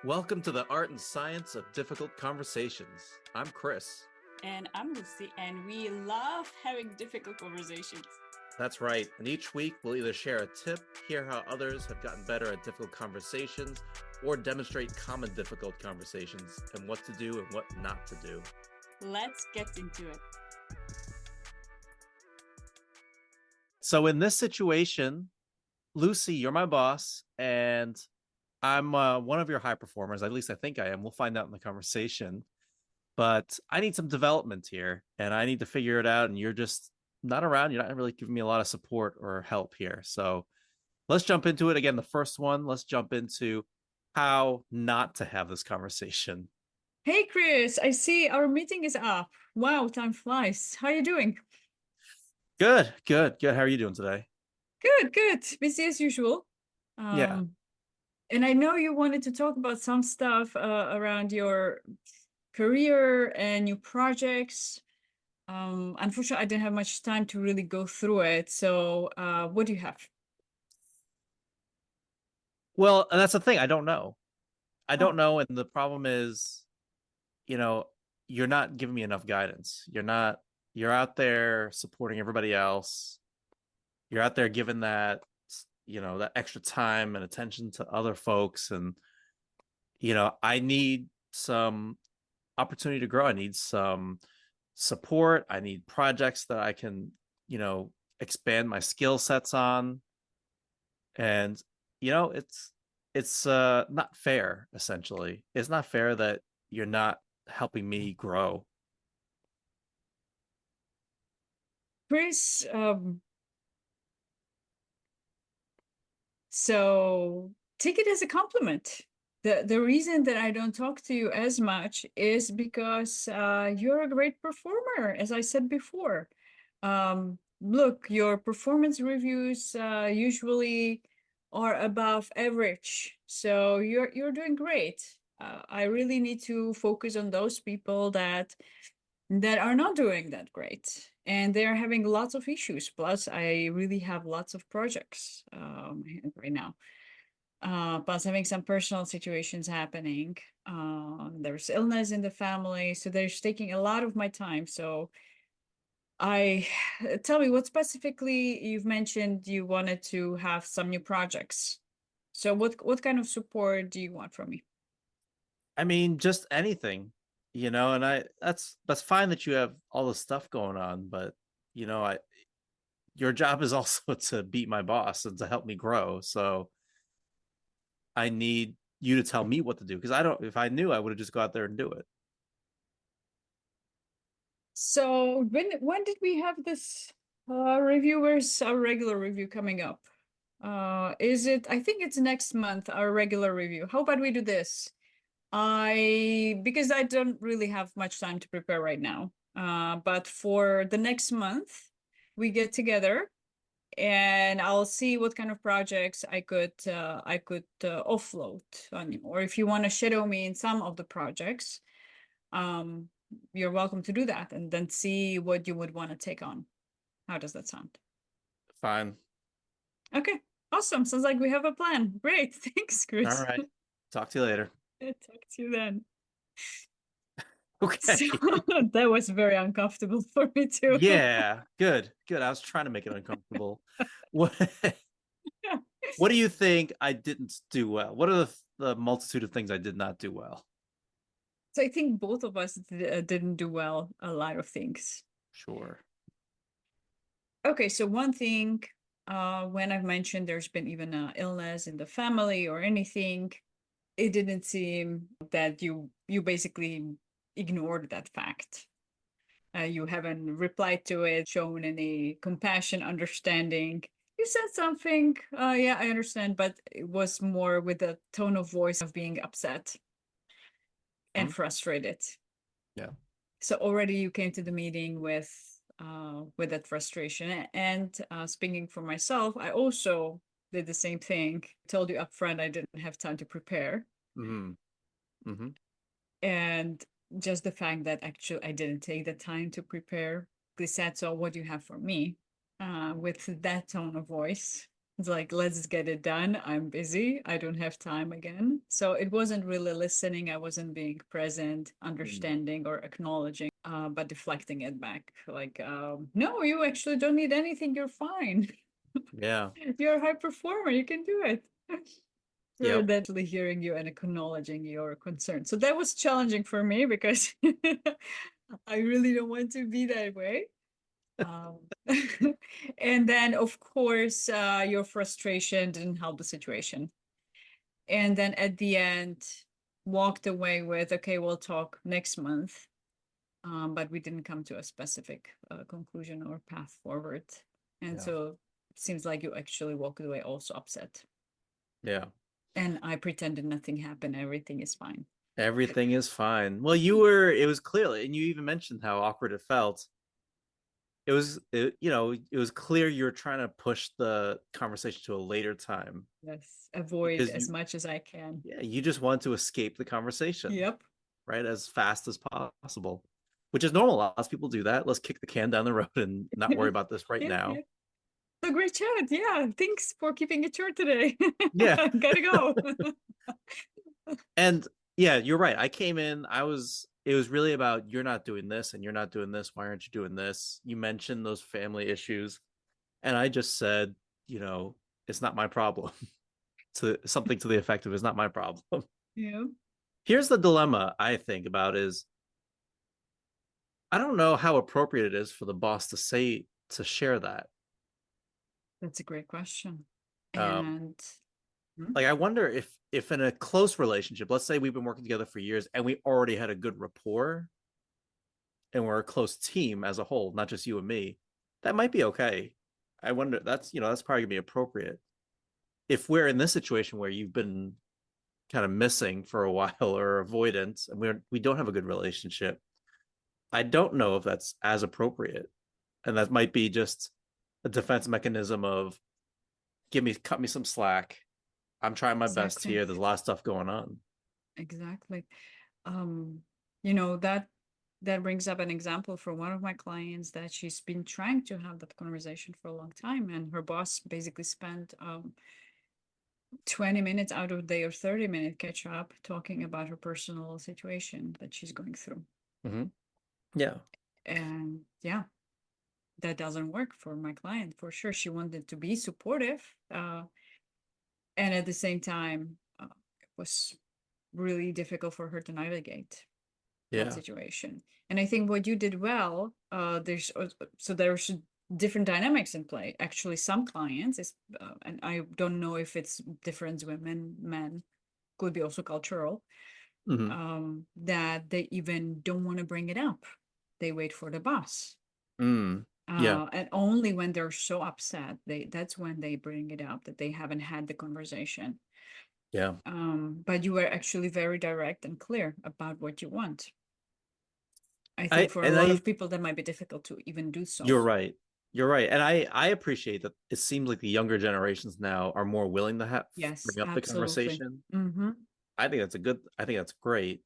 Welcome to the art and science of difficult conversations. I'm Chris. And I'm Lucy, and we love having difficult conversations. That's right. And each week we'll either share a tip, hear how others have gotten better at difficult conversations, or demonstrate common difficult conversations and what to do and what not to do. Let's get into it. So in this situation, Lucy, you're my boss, and I'm one of your high performers. At least I think I am. We'll find out in the conversation. But I need some development here, and I need to figure it out. And you're just not around. You're not really giving me a lot of support or help here. So let's jump into it. Again, the first one, let's jump into how not to have this conversation. Hey, Chris, I see our meeting is up. Wow, time flies. How are you doing? Good, good, good. How are you doing today? Good, good. Busy as usual. Yeah. And I know you wanted to talk about some stuff around your career and new projects. Unfortunately, I didn't have much time to really go through it. So, what do you have? Well, that's the thing. I don't know. I don't Oh, know. And the problem is, you know, you're not giving me enough guidance. You're out there supporting everybody else. You're out there giving that extra time and attention to other folks. And, I need some opportunity to grow. I need some support. I need projects that I can, expand my skill sets on. And, it's not fair, essentially. It's not fair that you're not helping me grow. Chris, so take it as a compliment. The reason that I don't talk to you as much is because you're a great performer, as I said before. Look, your performance reviews usually are above average, so you're doing great. I really need to focus on those people that are not doing that great, and they're having lots of issues. Plus, I really have lots of projects right now. Plus, having some personal situations happening. There's illness in the family, so there's taking a lot of my time. So, I tell me what specifically you've mentioned you wanted to have some new projects. So, what kind of support do you want from me? I mean, just anything, and that's fine that you have all this stuff going on, but I your job is also to beat my boss and to help me grow. So I need you to tell me what to do because I don't. If I knew, I would have just go out there and do it. So, when did we have this review? Where's our regular review coming up? Is it, I think it's next month, our regular review. How about we do this? Because I don't really have much time to prepare right now. But for the next month, we get together and I'll see what kind of projects I could offload on you. Or if you want to shadow me in some of the projects, um, you're welcome to do that and then see what you would want to take on. How does that sound? Fine. Okay, awesome. Sounds like we have a plan. Great. Thanks, All Chris. right. Talk to you later. Talk to you then. So Okay. that was very uncomfortable for me too. Yeah. Good. Good. I was trying to make it uncomfortable. What What do you think I didn't do well? What are the multitude of things I did not do well? So I think both of us didn't do well a lot of things. Sure. Okay, so one thing, when I've mentioned there's been even an illness in the family or anything, it didn't seem that you basically ignored that fact. You haven't replied to it, shown any compassion, understanding. You said something, yeah, I understand, but it was more with the tone of voice of being upset Hmm? and frustrated. Yeah. So already you came to the meeting with that frustration. And speaking for myself, I also did the same thing. Told you upfront I didn't have time to prepare. Hmm. Hmm. And just the fact that actually I didn't take the time to prepare, they said, so what do you have for me? With that tone of voice. It's like, let's get it done. I'm busy. I don't have time again. So it wasn't really listening. I wasn't being present, Mm. understanding, or acknowledging, but deflecting it back. Like, no, you actually don't need anything. You're fine. Yeah. You're a high performer. You can do it. Rather Yep. than actually hearing you and acknowledging your concern. So that was challenging for me because I really don't want to be that way. Um, and then, of course, your frustration didn't help the situation. And then at the end, walked away with, okay, we'll talk next month. But we didn't come to a specific conclusion or path forward. And Yeah. so it seems like you actually walked away also upset. Yeah. And I pretended nothing happened, everything is fine. Everything is fine. Well, it was clear, and you even mentioned how awkward it felt. It was clear you were trying to push the conversation to a later time Yes, avoid because as much as I can. yeah, you just want to escape the conversation, Yep. right, as fast as possible, which is normal. Lots of people do that. Let's kick the can down the road and not worry about this right Yeah, yeah. now. So great chat. Yeah. Thanks for keeping it short today. Yeah. Gotta go. And yeah, you're right. It was really about you're not doing this and you're not doing this. Why aren't you doing this? You mentioned those family issues. And I just said, you know, it's not my problem. To something to the effect of it's not my problem. Yeah, Here's the dilemma I think about is I don't know how appropriate it is for the boss to share that. that's a great question. Um, And hmm, like I wonder if in a close relationship, let's say we've been working together for years and we already had a good rapport and we're a close team as a whole, not just you and me, that might be okay. I wonder that's probably gonna be appropriate. If we're in this situation where you've been kind of missing for a while or avoidant and we don't have a good relationship, I don't know if that's as appropriate. And that might be just a defense mechanism of cut me some slack. I'm trying my best exactly, here. There's a lot of stuff going on. exactly. Um, you know, that brings up an example for one of my clients that she's been trying to have that conversation for a long time, and her boss basically spent 20 minutes out of their 30-minute catch up talking about her personal situation that she's going through. Mm-hmm. Yeah. And yeah, that doesn't work for my client for sure. She wanted to be supportive, and at the same time, it was really difficult for her to navigate that Yeah. situation. And I think what you did well, there's different dynamics in play. Actually, some clients is, and I don't know if it's different women, men, could be also cultural, Mm-hmm. that they even don't want to bring it up. They wait for the boss. Mm. Yeah. And only when they're so upset, that's when they bring it up that they haven't had the conversation. Yeah. But you were actually very direct and clear about what you want. I think for a lot I of people that might be difficult to even do so. you're right. You're right. And I appreciate that it seems like the younger generations now are more willing to have Yes, bring up the absolutely. conversation. Mm-hmm. I think that's great.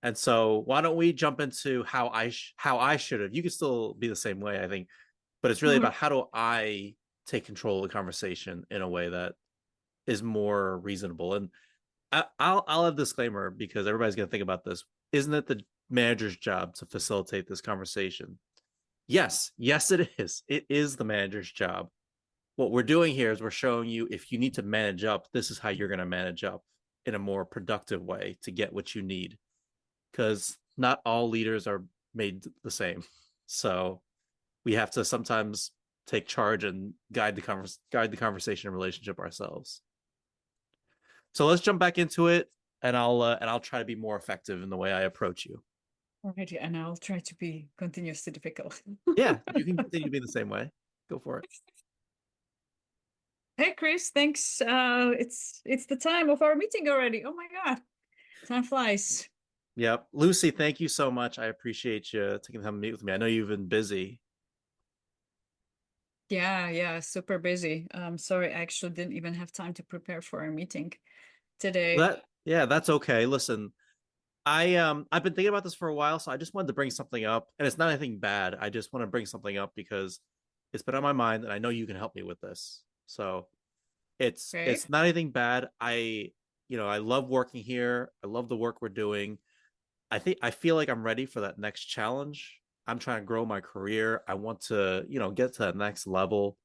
And so why don't we jump into how I should have. You could still be the same way, I think, but it's really Sure. about how do I take control of the conversation in a way that is more reasonable. And I'll have a disclaimer because everybody's going to think about this. Isn't it the manager's job to facilitate this conversation? Yes, it is. It is the manager's job. What we're doing here is we're showing you if you need to manage up, this is how you're going to manage up in a more productive way to get what you need. Because not all leaders are made the same. So we have to sometimes take charge and guide the conversation and relationship ourselves. So let's jump back into it, and I'll try to be more effective in the way I approach you. Alrighty, and I'll try to be continuously difficult. Yeah, you can continue to be the same way. Go for it. Hey, Chris, thanks. It's the time of our meeting already. Oh my God, time flies. Yep, Lucy, thank you so much. I appreciate you taking the time to meet with me. I know you've been busy. Yeah, yeah, super busy. Sorry, I actually didn't even have time to prepare for our meeting today. That's okay. Listen, I've been thinking about this for a while, so I just wanted to bring something up, and it's not anything bad. I just want to bring something up because it's been on my mind, and I know you can help me with this. So Okay. it's not anything bad. I love working here. I love the work we're doing. I feel like I'm ready for that next challenge. I'm trying to grow my career. I want to, get to that next level,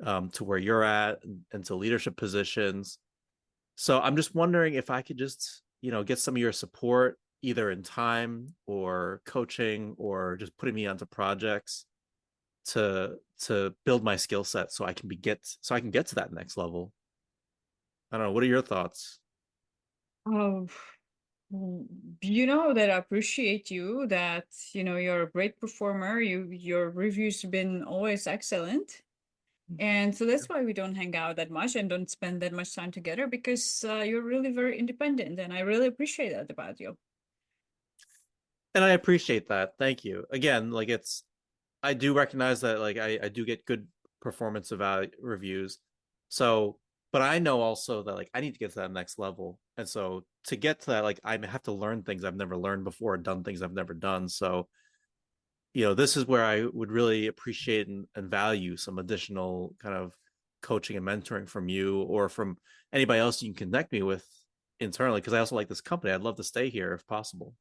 to where you're at, and to leadership positions. So I'm just wondering if I could just, get some of your support, either in time or coaching or just putting me onto projects to build my skill set so I can get to that next level. I don't know. What are your thoughts? Oh, you know that I appreciate you, that you're a great performer. Your reviews have been always excellent. And so that's why we don't hang out that much and don't spend that much time together, because you're really very independent, and I really appreciate that about you. And I appreciate that. Thank you. Again, like I do recognize that like I do get good performance evalu reviews. So, but I know also that like I need to get to that next level. And so to get to that, like I have to learn things I've never learned before, done things I've never done. So, this is where I would really appreciate and value some additional kind of coaching and mentoring from you or from anybody else you can connect me with internally. Cause I also like this company. I'd love to stay here if possible.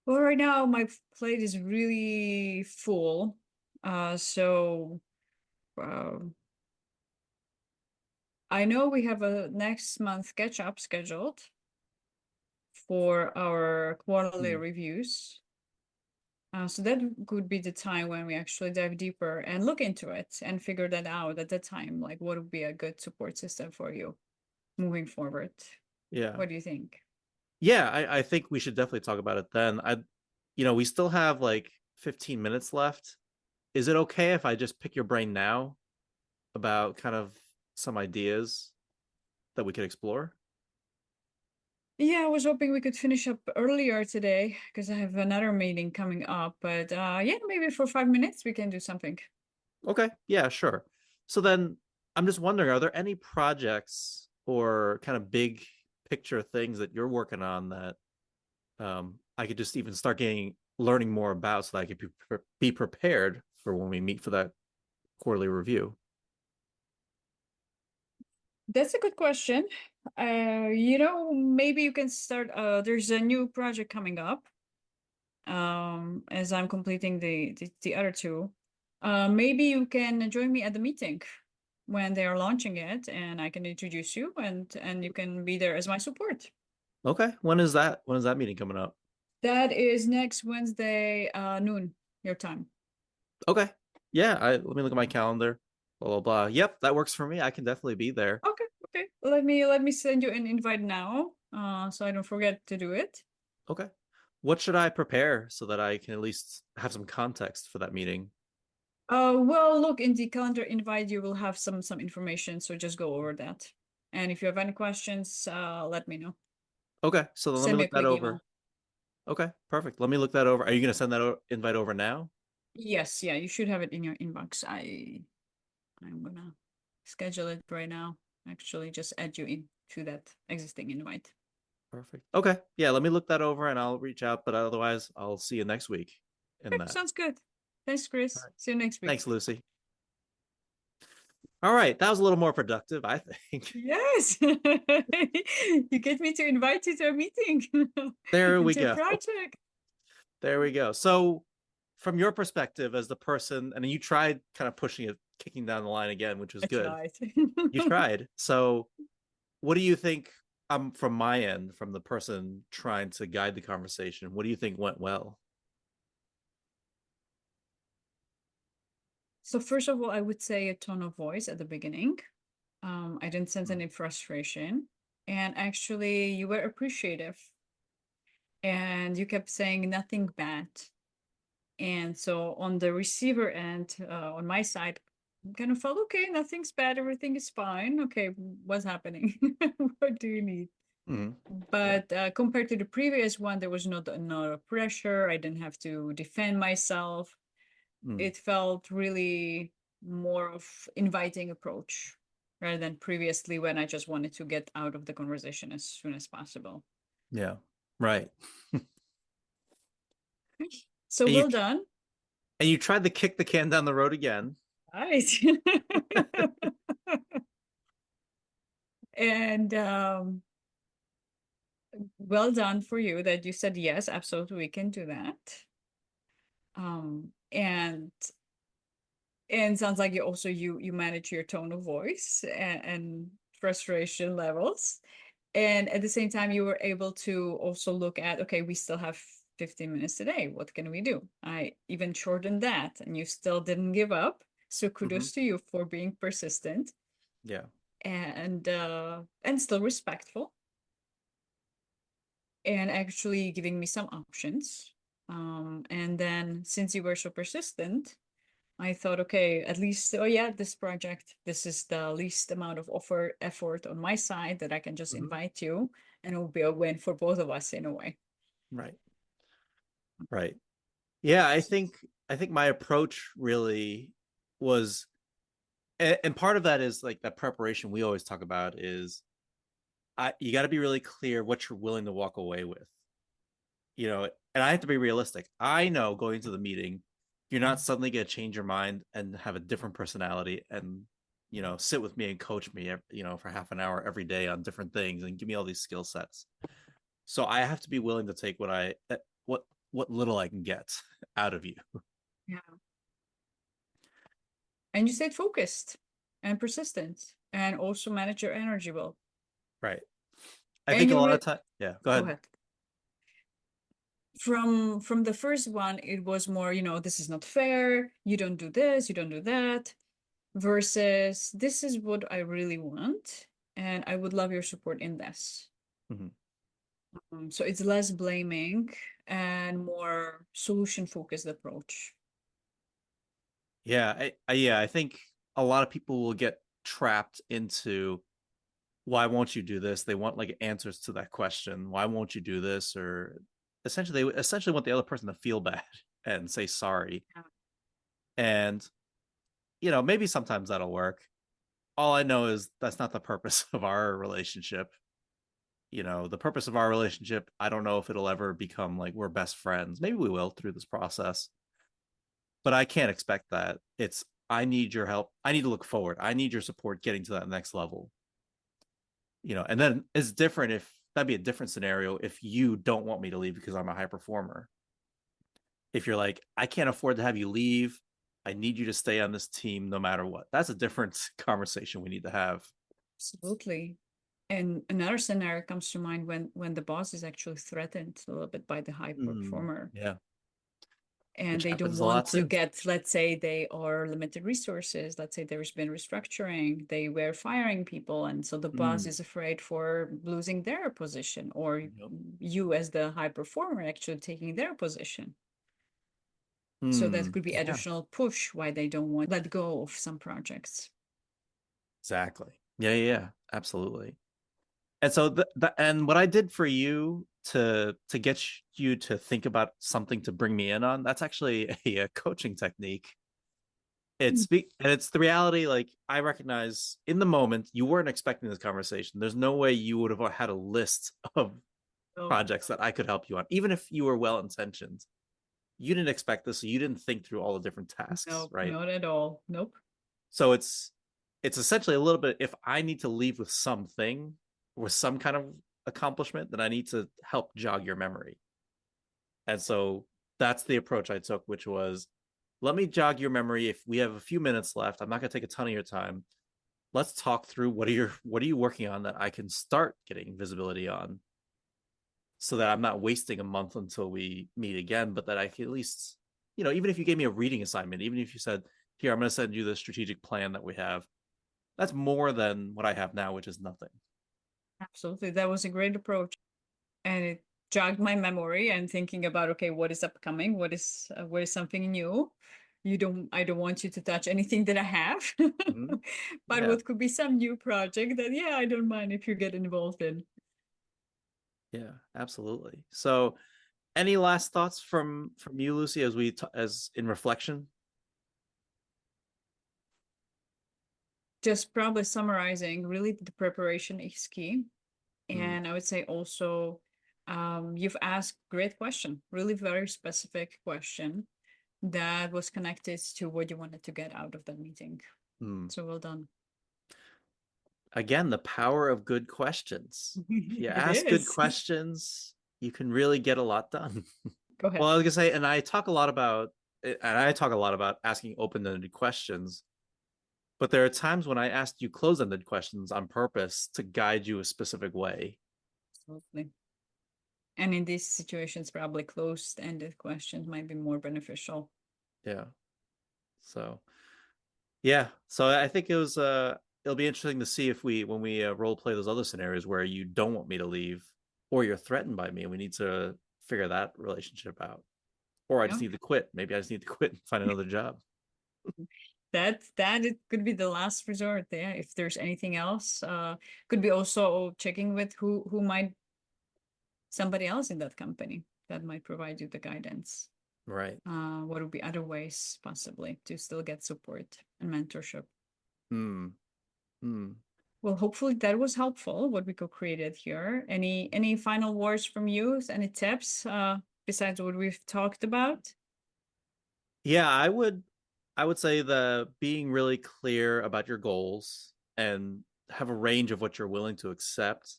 Well, right now my plate is really full. So uh, I know we have a next month catch up scheduled for our quarterly Mm. reviews. So that could be the time when we actually dive deeper and look into it and figure that out at that time. Like, what would be a good support system for you moving forward? Yeah. What do you think? Yeah, I think we should definitely talk about it then. We still have like 15 minutes left. Is it okay if I just pick your brain now about kind of some ideas that we could explore? Yeah, I was hoping we could finish up earlier today because I have another meeting coming up. But yeah, maybe for 5 minutes we can do something. Okay, yeah, sure. So then I'm just wondering, are there any projects or kind of big picture things that you're working on that I could just even start getting learning more about so that I could be prepared for when we meet for that quarterly review? That's a good question. Maybe you can start. There's a new project coming up. As I'm completing the other two. Maybe you can join me at the meeting when they are launching it, and I can introduce you, and you can be there as my support. Okay, when is that? When is that meeting coming up? That is next Wednesday, noon, your time. Okay. Yeah, let me look at my calendar. Blah blah blah. Yep, that works for me. I can definitely be there. Okay, okay. Let me send you an invite now, so I don't forget to do it. Okay. What should I prepare so that I can at least have some context for that meeting? Well, look, in the calendar invite, you will have some information, so just go over that. And if you have any questions, let me know. Okay, so then let me Send me a look that quick over. email. Okay, perfect. Let me look that over. Are you going to send that invite over now? Yes, yeah, you should have it in your inbox. I'm gonna schedule it right now. Actually, just add you into that existing invite. Perfect. Okay. Yeah, let me look that over and I'll reach out, but otherwise I'll see you next week in Okay, that. sounds good. Thanks, All Chris. right. See you next week. Thanks, Lucy. All right, that was a little more productive, I think. Yes, you get me to invite you to a meeting There we into a go. project. There we go. So, from your perspective as the person, and you tried kind of pushing it, kicking down the line again, which was I good. tried. You tried. So, what do you think? From my end, from the person trying to guide the conversation, what do you think went well? So first of all, I would say a tone of voice at the beginning. I didn't sense any frustration, and actually, you were appreciative, and you kept saying nothing bad. And so on the receiver end, on my side, I kind of felt okay, nothing's bad, everything is fine. Okay, what's happening? What do you need? Mm-hmm. Yeah. But compared to the previous one, there was no pressure. I didn't have to defend myself. Mm. It felt really more of inviting approach rather than previously when I just wanted to get out of the conversation as soon as possible. Yeah. Right. So And you well done. and you tried to kick the can down the road again. Right. And well done for you that you said yes, absolutely, we can do that. And sounds like you also you manage your tone of voice and frustration levels. And at the same time, you were able to also look at, okay, we still have 15 minutes today. What can we do? I even shortened that, and you still didn't give up. So Hmm. kudos to you for being persistent Yeah. and still respectful and actually giving me some options. And then since you were so persistent, I thought, okay, at least, oh yeah, this project, this is the least amount of effort on my side that I can just Hmm. invite you, and it will be a win for both of us in a way. Right. Right. Yeah, I think my approach really was, and part of that is like that preparation we always talk about is you got to be really clear what you're willing to walk away with. And I have to be realistic. I know going into the meeting, you're not suddenly going to change your mind and have a different personality and sit with me and coach me for half an hour every day on different things and give me all these skill sets. So I have to be willing to take what little I can get out of you. Yeah. And you stayed focused and persistent and also manage your energy well. Right. I And think a you lot of were, time. Yeah, go go ahead. ahead. From the first one, it was more, this is not fair. You don't do this, you don't do that, versus this is what I really want, and I would love your support in this. Hmm. So it's less blaming and more solution focused approach. Yeah, I think a lot of people will get trapped into why won't you do this? They want like answers to that question. Why won't you do this? Or essentially want the other person to feel bad and say sorry. Yeah. And maybe sometimes that'll work. All I know is that's not the purpose of our relationship. The purpose of our relationship, I don't know if it'll ever become like we're best friends. Maybe we will through this process, but I can't expect that. I need your help. I need to look forward. I need your support getting to that next level. And then it's different if that'd be a different scenario if you don't want me to leave because I'm a high performer. If you're like, I can't afford to have you leave, I need you to stay on this team no matter what. That's a different conversation we need to have. Absolutely. And another scenario comes to mind when the boss is actually threatened a little bit by the high performer, Yeah, and which they don't happens a lot want to too. get, let's say they are limited resources, let's say there's been restructuring, they were firing people, and so the boss Mm. is afraid for losing their position, or Yep. you as the high performer actually taking their position. So that Mm. could be Yeah, additional push why they don't want to let go of some projects. exactly. Yeah, absolutely. And so and what I did for you to get you to think about something to bring me in on, that's actually a coaching technique. And it's the reality. Like I recognize in the moment you weren't expecting this conversation. There's no way you would have had a list of So projects that I could help you on, even if you were well intentioned. You didn't expect this, so you didn't think through all the different tasks, no, right? not at all. Nope. So it's essentially a little bit, if I need to leave with something, with some kind of accomplishment, then I need to help jog your memory. And so that's the approach I took, which was, let me jog your memory. If we have a few minutes left, I'm not going to take a ton of your time. Let's talk through what are you working on that I can start getting visibility on, so that I'm not wasting a month until we meet again, but that I can at least, even if you gave me a reading assignment, even if you said, here, I'm going to send you the strategic plan that we have, that's more than what I have now, which is nothing. Absolutely. That was a great approach. And it jogged my memory and thinking about, okay, what is upcoming? What is something new? I don't want you to touch anything that I have, Mm-hmm. but Yeah. what could be some new project that, yeah, I don't mind if you get involved in. Yeah, absolutely. So any last thoughts from you, Lucy, as in reflection? Just probably summarizing, really the preparation is key. Mm. And I would say also, you've asked great question, really very specific question. that was connected to what you wanted to get out of that meeting. Hmm. So well done. Again, the power of good questions. If you It ask good is. questions, you can really get a lot done. Go Well, ahead. I was gonna say, and I talk a lot about asking open-ended questions, but there are times when I asked you closed-ended questions on purpose to guide you a specific way. Absolutely. And in these situations, probably closed-ended questions might be more beneficial. Yeah. So yeah. So I think it'll be interesting to see if we when we role play those other scenarios where you don't want me to leave or you're threatened by me and we need to figure that relationship out. Or I just Yeah. need to quit. Maybe I just need to quit and find another job. That it could be the last resort there. If there's anything else, could be also checking with who might somebody else in that company that might provide you the guidance. Right. What would be other ways possibly to still get support and mentorship? Hmm. Hmm. Well, hopefully that was helpful, what we co-created here. Any final words from you? Any tips besides what we've talked about? Yeah, I would say the being really clear about your goals and have a range of what you're willing to accept.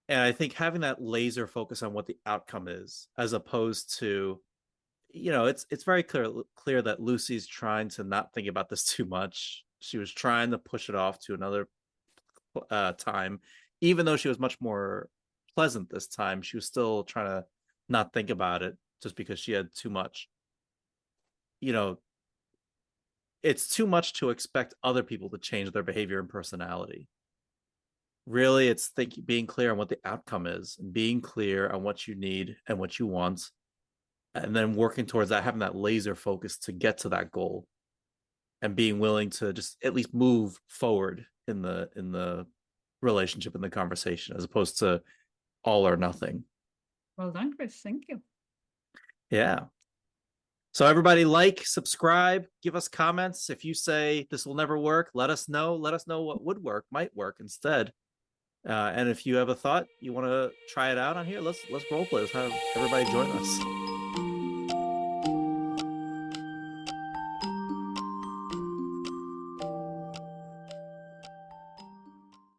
And I think having that laser focus on what the outcome is, as opposed to, it's very clear that Lucy's trying to not think about this too much. She was trying to push it off to another time, even though she was much more pleasant this time. She was still trying to not think about it just because she had too much. You know, it's too much to expect other people to change their behavior and personality. Really, it's being clear on what the outcome is, and being clear on what you need and what you want, and then working towards that, having that laser focus to get to that goal, and being willing to just at least move forward in the relationship, in the conversation, as opposed to all or nothing. Well done, Chris. Thank you. Yeah. So everybody, like, subscribe, give us comments. If you say this will never work, let us know. Let us know what would work, might work instead. And if you have a thought you want to try it out on here, let's role play. Let's have everybody join us.